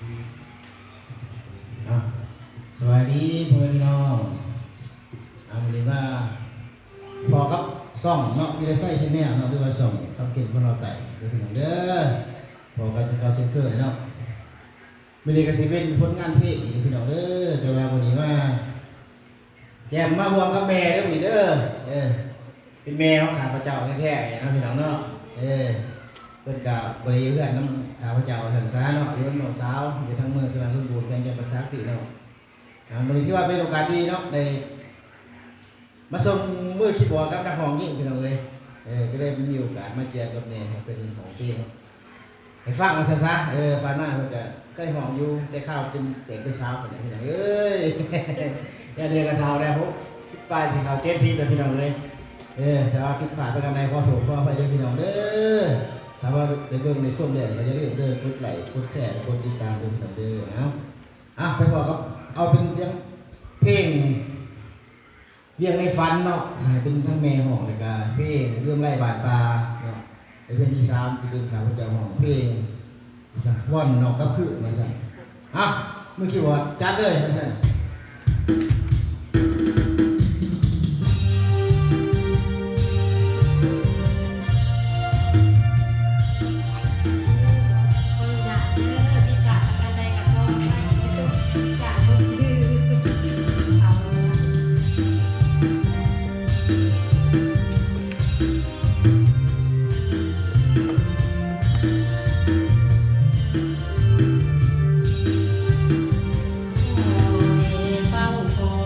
เอาสวัสดีพ่อแม่พี่น้องเอาวันนี้ว่าพอกับซ่องเนาะวิดีโอไซต์ชแนลเนาะหรือว่าซ่องคำเก่งของเราไต่เด้อพี่น้องเด้อพอกับสกาวเซนเกอร์เนาะวันนี้ก็สิเป็นผลงานเพลงอีกพี่น้องเด้อแต่ว่าวันนี้ว่าแจมมาบวงกับแม่เด้อพี่เด้อเป็นแม่ของข้าพเจ้าแท้ๆนะพี่น้องเนาะเพิ่นก็บ่ได้อยู่เพื่อนนำข้าพเจ้าทันซาเนาะอยู่น้องสาวอยู่ทางเมืองสระสมบูรณ์แขวงจำปาสักพี่เนาะวันนี้ที่ว่าเป็นโอกาสดีเนาะได้มาส่งมือคีย์บอร์ดกับนักร้องยิ่งพี่น้องเลยก็ได้มีโอกาสมาเจอกับแม่เป็นของเพลงให้ฟังมาซะปานหน้าเพิ่นก็เคยห้องอยู่ได้ข้าวเป็นเสียงเป็นสาวปานนี้พี่น้องเอ้ยอย่าเรียกกระเทาได้พวก10 ปลายสิเขา70แล้วพี่น้องเลยแต่ว่าผิดพลาดประการใดขอโทษขออภัยด้วยพี่น้องเด้อถ้าว่าได้เบิ่งในส้มเนี่ยก็จะเริ่มเด้อกดไลค์กดแชร์กดติดตามด้วยพี่น้องเด้อไปพอกับเอาเป็นเสียงเพลงเรื่องในฝันเนาะเป็นทั้งแม่ห้องแล้วก็เพลงเรื่องไร่บาดปลาเนาะเป็นที่3ที่เป็นข้าพเจ้าห้องเพลงว่อนนอกกับคือมาสั่นเมื่อกี้ว่าจัดเลยมาสั่นเฝ้าคอ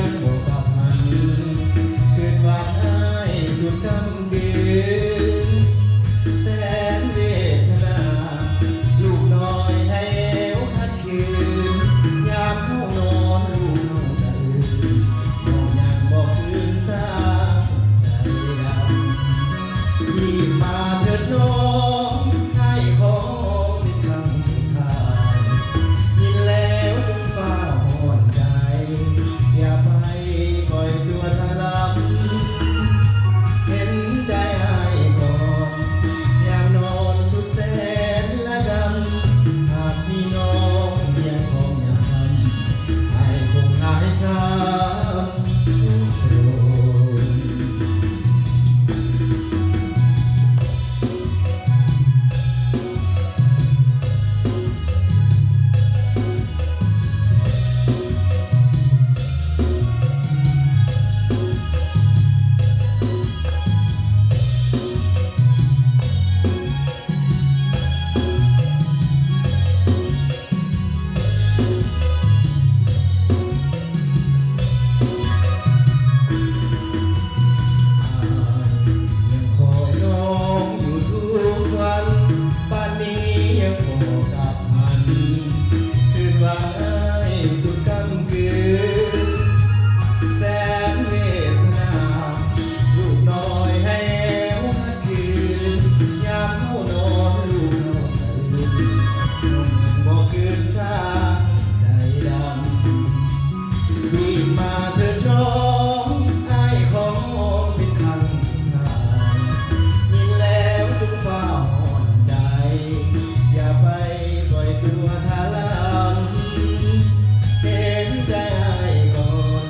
งบ่กลับหันคืนวันอ้ายสุดกำเกินแสนเวทนาลูกน้อยให้เอวคัดคืนยามเข้านอนลูกน้องสะอื้นน้องยังบอกคืนสาใจดำรีบมาเถิดน้องให้ของเป็นคำสุดท้ายยินแล้วจงฟ้าห่อนใจอย่าไปปล่อยตัวทะลักเห็นใจให้ก่อนยามนอนสุดแสนละดำหากพี่น้องยังคงอยากทำให้คงหายซ้ำสุดโทน ยังคอยน้องอยู่ทุกวันป่านนี้ยังบ่กลับหันคืนวันอ้ายสุดกำเกินแสนเวทนาลูกน้อยให้แอวหัดคืนยามเข้านอนลูกน้องสะอื้นน้องยังบ่คืนสาใจดำ รีบมาเถิดน้องอ้ายของเป็นคำสุดท้ายยินแล้วจงฟ้าห่อนใจ อย่าไปปล่อยตัวทะลักเห็นใจอ้ายก่อน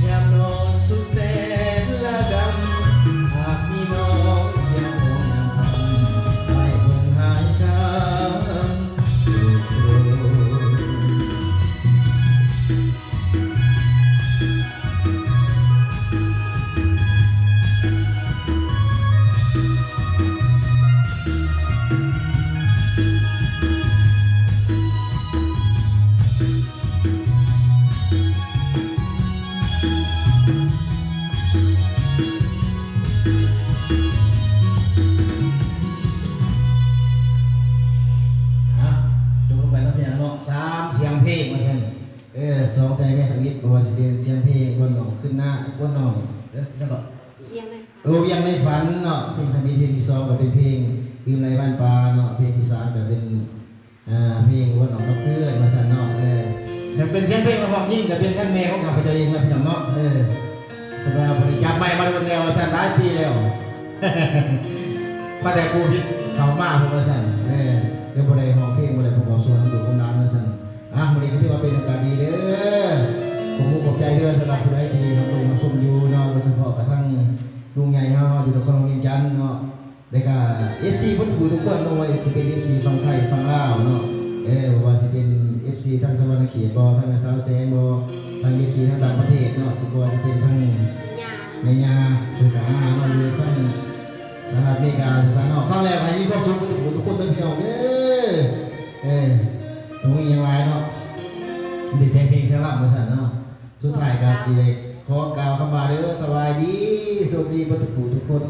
ยามนอนสุดแสนละดำหากมีน้องยังคงยังทำให้คงหายช้ำสุดโทน อ่ะจบลงไปแล้วเพียงเนาะสามเสียงเพลงมาสั่นสองใส่แม่ทางนี้บัวสิเป็นเสียงเพลงบนหนองขึ้นหน้าบนหนองจังก็ เยี่ยมเลย ยังในฝันเนาะเพลงทางนี้เพลงที่สองก็เป็นเพลงลืมไรบ้านปลาเนาะเพลงที่สามก็เป็นเพลงบนหนองกับเพื่อนมาสั่นเนาะจะเป็นเสียงเพลงมาพร้อมยิ่งก็เป็นท่านแม่ของข้าพเจ้าเองนะพี่น้องเนาะแต่ว่าบริจาคใหม่มาเป็นแนวสั่นหลายปีแล้ว พระแต่ครูพิษเขามาผมว่าสั่นเดี๋ยวบ่ได้ห้องเพลงบ่ได้ประกอบส่วนดูคนดังว่าสั่นมื้อนี้ก็ถือว่าเป็นโอกาสดีเด้อผมขอบใจเด้อสำหรับผู้ใดที่เฮาได้มาชมอยู่เนาะโดยเฉพาะกระทั่งลุงใหญ่เฮาอยู่นครหลวงเวียงจันทน์เนาะแล้วก็ FC เพิ่นถูกทุกคนเนาะว่าสิเป็น FC ฝั่งไทยฝั่งลาวเนาะบ่ว่าสิเป็น FC ทางสวรรณเขตบ่ทางสาวแสงบ่ทาง FC ทางต่างประเทศเนาะสิบ่ว่าสิเป็นทาง ยา แม่ย่าเพิ่นก็มาเนาะอยู่ทางสหรัฐอเมริกาสานเนาะฟังแล้วให้มีความสุขกับทุกคนเด้อพี่น้องเด้อตรงนี้ยังไงเนาะมีเสียงเพลงเสียงรำมาสั่นเนาะสุดท้ายก็สิได้ขอกล่าวคำว่าเด้อสวัสดีสวัสดีเบ่ทุกผู้ทุกคน